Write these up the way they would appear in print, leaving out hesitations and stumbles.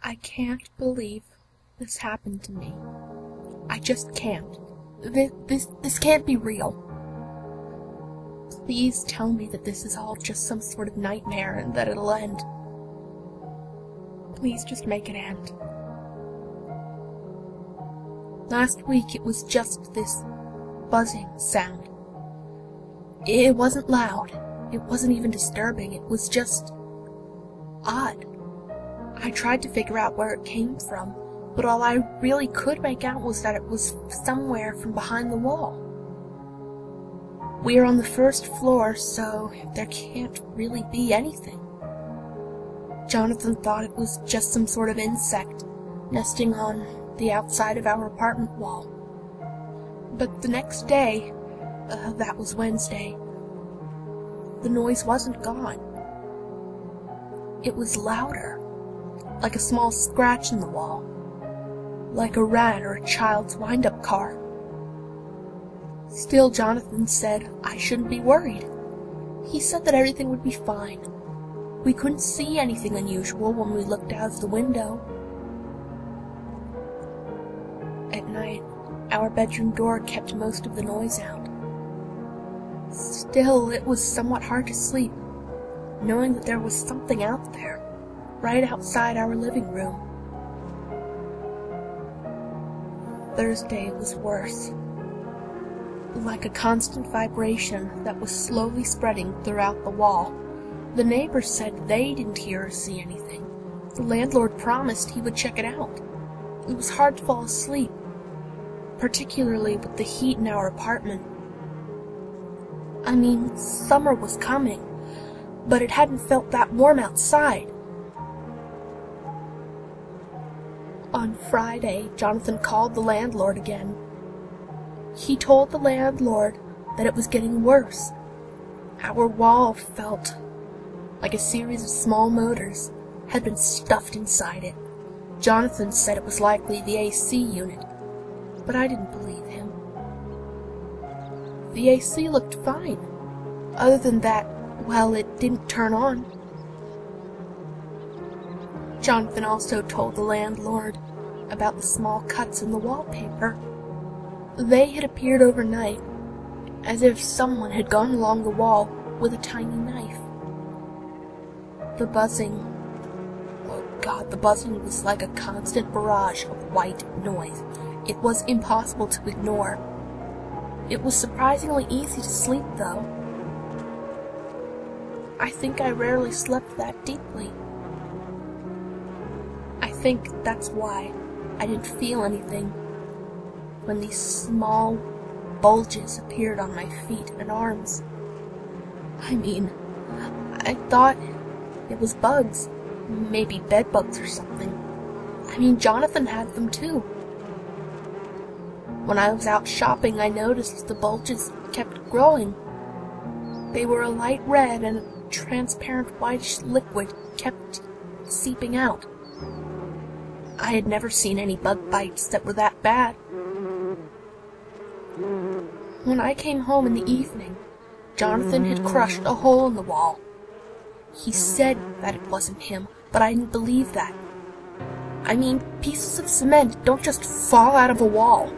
I can't believe this happened to me. I just can't. This can't be real. Please tell me that this is all just some sort of nightmare and that it'll end. Please just make it end. Last week it was just this buzzing sound. It wasn't loud. It wasn't even disturbing. It was just odd. I tried to figure out where it came from, but all I really could make out was that it was somewhere from behind the wall. We are on the first floor, so there can't really be anything. Jonathan thought it was just some sort of insect nesting on the outside of our apartment wall. But the next day, that was Wednesday, the noise wasn't gone. It was louder, like a small scratch in the wall, like a rat or a child's wind-up car. Still, Jonathan said I shouldn't be worried. He said that everything would be fine. We couldn't see anything unusual when we looked out of the window. At night, our bedroom door kept most of the noise out. Still, it was somewhat hard to sleep, knowing that there was something out there, right outside our living room. Thursday was worse. Like a constant vibration that was slowly spreading throughout the wall. The neighbors said they didn't hear or see anything. The landlord promised he would check it out. It was hard to fall asleep, particularly with the heat in our apartment. I mean, summer was coming, but it hadn't felt that warm outside. On Friday, Jonathan called the landlord again. He told the landlord that it was getting worse. Our wall felt like a series of small motors had been stuffed inside it. Jonathan said it was likely the AC unit, but I didn't believe him. The AC looked fine. Other than that, well, it didn't turn on. Jonathan also told the landlord about the small cuts in the wallpaper. They had appeared overnight, as if someone had gone along the wall with a tiny knife. The buzzing, oh God, the buzzing was like a constant barrage of white noise. It was impossible to ignore. It was surprisingly easy to sleep, though. I think I rarely slept that deeply. I think that's why I didn't feel anything when these small bulges appeared on my feet and arms. I mean, I thought it was bugs, maybe bed bugs or something. I mean, Jonathan had them too. When I was out shopping, I noticed the bulges kept growing. They were a light red and a transparent whitish liquid kept seeping out. I had never seen any bug bites that were that bad. When I came home in the evening, Jonathan had crushed a hole in the wall. He said that it wasn't him, but I didn't believe that. I mean, pieces of cement don't just fall out of a wall.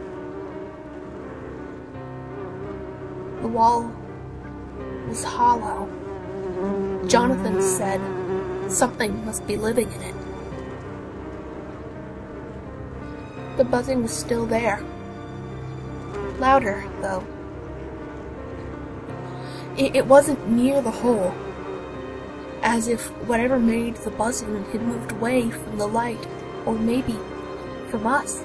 The wall was hollow. Jonathan said something must be living in it. The buzzing was still there. Louder, though. It wasn't near the hole, as if whatever made the buzzing had moved away from the light, or maybe from us.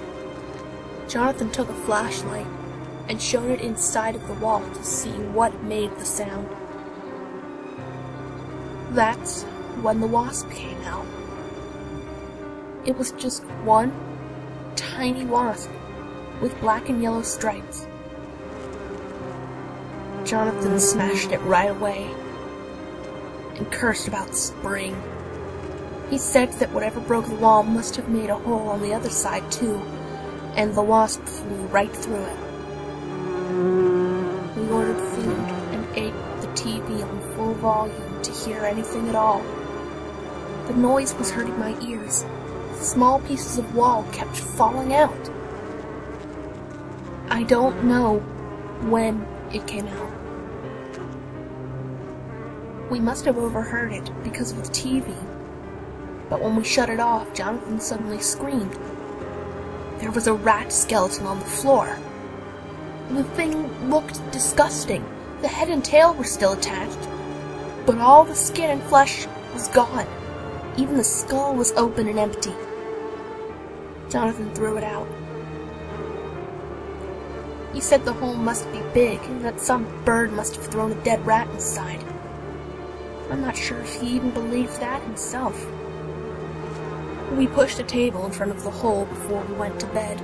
Jonathan took a flashlight and shone it inside of the wall to see what made the sound. That's when the wasp came out. It was just one tiny wasp with black and yellow stripes. Jonathan smashed it right away and cursed about spring. He said that whatever broke the wall must have made a hole on the other side too, and the wasp flew right through it. volume to hear anything at all. The noise was hurting my ears. Small pieces of wall kept falling out. I don't know when it came out. We must have overheard it because of the TV. But when we shut it off, Jonathan suddenly screamed. There was a rat skeleton on the floor. The thing looked disgusting. The head and tail were still attached, but all the skin and flesh was gone. Even the skull was open and empty. Jonathan threw it out. He said the hole must be big and that some bird must have thrown a dead rat inside. I'm not sure if he even believed that himself. We pushed a table in front of the hole before we went to bed.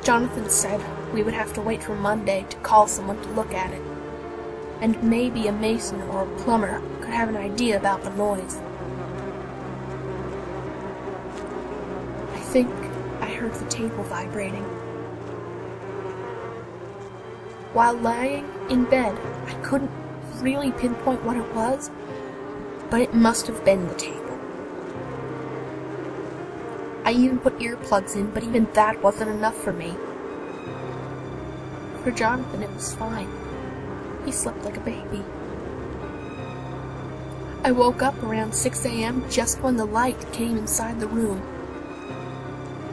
Jonathan said we would have to wait for Monday to call someone to look at it, and maybe a mason or a plumber could have an idea about the noise. I think I heard the table vibrating. While lying in bed, I couldn't really pinpoint what it was, but it must have been the table. I even put earplugs in, but even that wasn't enough for me. For Jonathan, it was fine. He slept like a baby. I woke up around 6 a.m. just when the light came inside the room.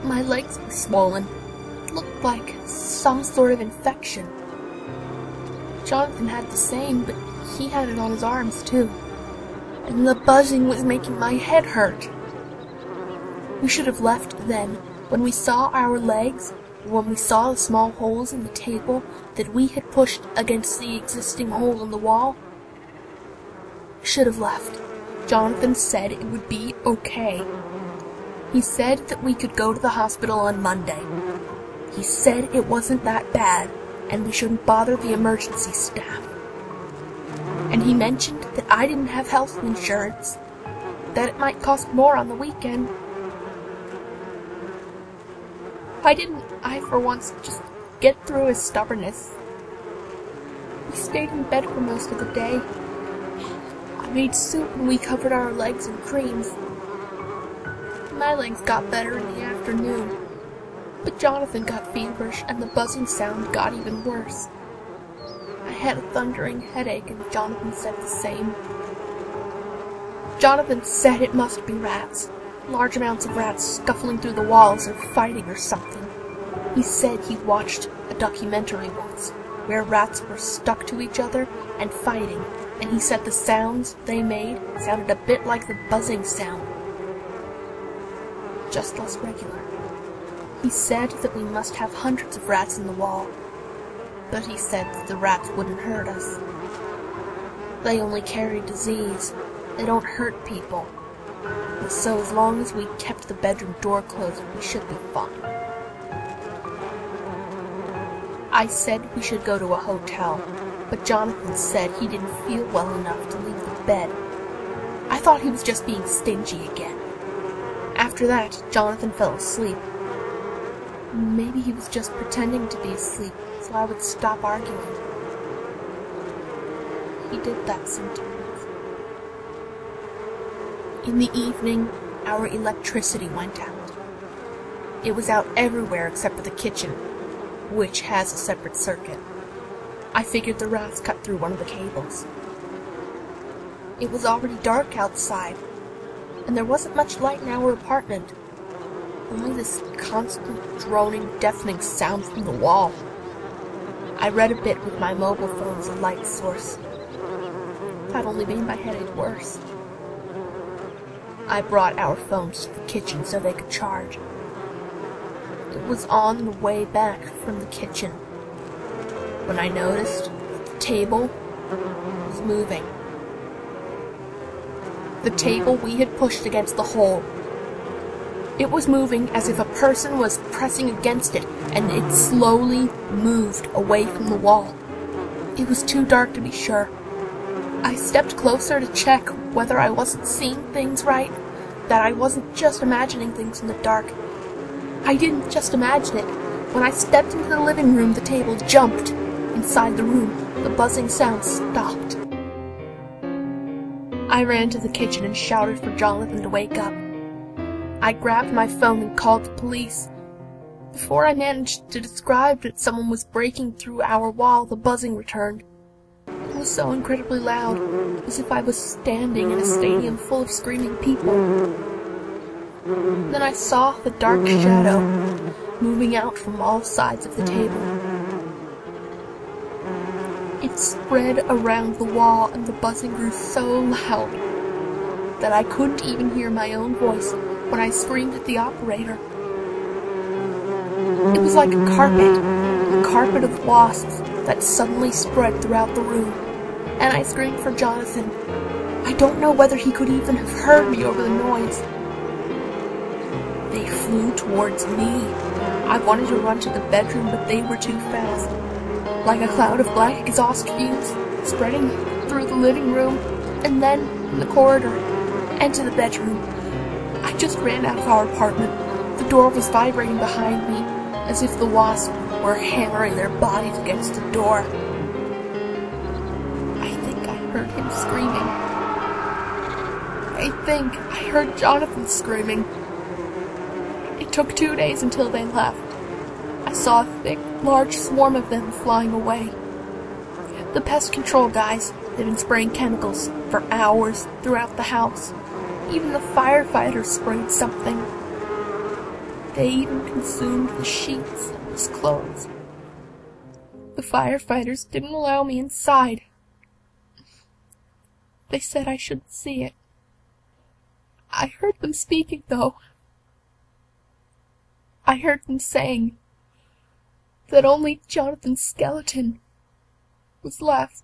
My legs were swollen. It looked like some sort of infection. Jonathan had the same, but he had it on his arms too. And the buzzing was making my head hurt. We should have left then. When we saw our legs, when we saw the small holes in the table that we had pushed against the existing hole in the wall, we should have left. Jonathan said it would be okay. He said that we could go to the hospital on Monday. He said it wasn't that bad, and we shouldn't bother the emergency staff. And he mentioned that I didn't have health insurance, that it might cost more on the weekend. Why didn't I, for once, just get through his stubbornness? We stayed in bed for most of the day. I made soup and we covered our legs in creams. My legs got better in the afternoon, but Jonathan got feverish and the buzzing sound got even worse. I had a thundering headache and Jonathan said the same. Jonathan said it must be rats. Large amounts of rats scuffling through the walls or fighting or something. He said he watched a documentary once where rats were stuck to each other and fighting, and he said the sounds they made sounded a bit like the buzzing sound, just less regular. He said that we must have hundreds of rats in the wall, but he said that the rats wouldn't hurt us. They only carry disease. They don't hurt people. So as long as we kept the bedroom door closed, we should be fine. I said we should go to a hotel, but Jonathan said he didn't feel well enough to leave the bed. I thought he was just being stingy again. After that, Jonathan fell asleep. Maybe he was just pretending to be asleep, so I would stop arguing. He did that sometimes. In the evening, our electricity went out. It was out everywhere except for the kitchen, which has a separate circuit. I figured the rats cut through one of the cables. It was already dark outside, and there wasn't much light in our apartment. Only this constant, droning, deafening sound from the wall. I read a bit with my mobile phone as a light source. That only made my headache worse. I brought our phones to the kitchen so they could charge. It was on the way back from the kitchen when I noticed the table was moving. The table we had pushed against the hole. It was moving as if a person was pressing against it, and it slowly moved away from the wall. It was too dark to be sure. I stepped closer to check whether I wasn't seeing things right, that I wasn't just imagining things in the dark. I didn't just imagine it. When I stepped into the living room, the table jumped. Inside the room, the buzzing sound stopped. I ran to the kitchen and shouted for Jonathan to wake up. I grabbed my phone and called the police. Before I managed to describe that someone was breaking through our wall, the buzzing returned. It was so incredibly loud, as if I was standing in a stadium full of screaming people. Then I saw the dark shadow moving out from all sides of the table. It spread around the wall, and the buzzing grew so loud that I couldn't even hear my own voice when I screamed at the operator. It was like a carpet of wasps that suddenly spread throughout the room, and I screamed for Jonathan. I don't know whether he could even have heard me over the noise. They flew towards me. I wanted to run to the bedroom, but they were too fast. Like a cloud of black exhaust fumes, spreading through the living room, and then in the corridor, and to the bedroom. I just ran out of our apartment. The door was vibrating behind me, as if the wasps were hammering their bodies against the door. I think I heard him screaming. I think I heard Jonathan screaming. It took 2 days until they left. I saw a thick, large swarm of them flying away. The pest control guys had been spraying chemicals for hours throughout the house. Even the firefighters sprayed something. They even consumed the sheets and his clothes. The firefighters didn't allow me inside. They said I shouldn't see it. I heard them speaking, though. I heard them saying that only Jonathan's skeleton was left.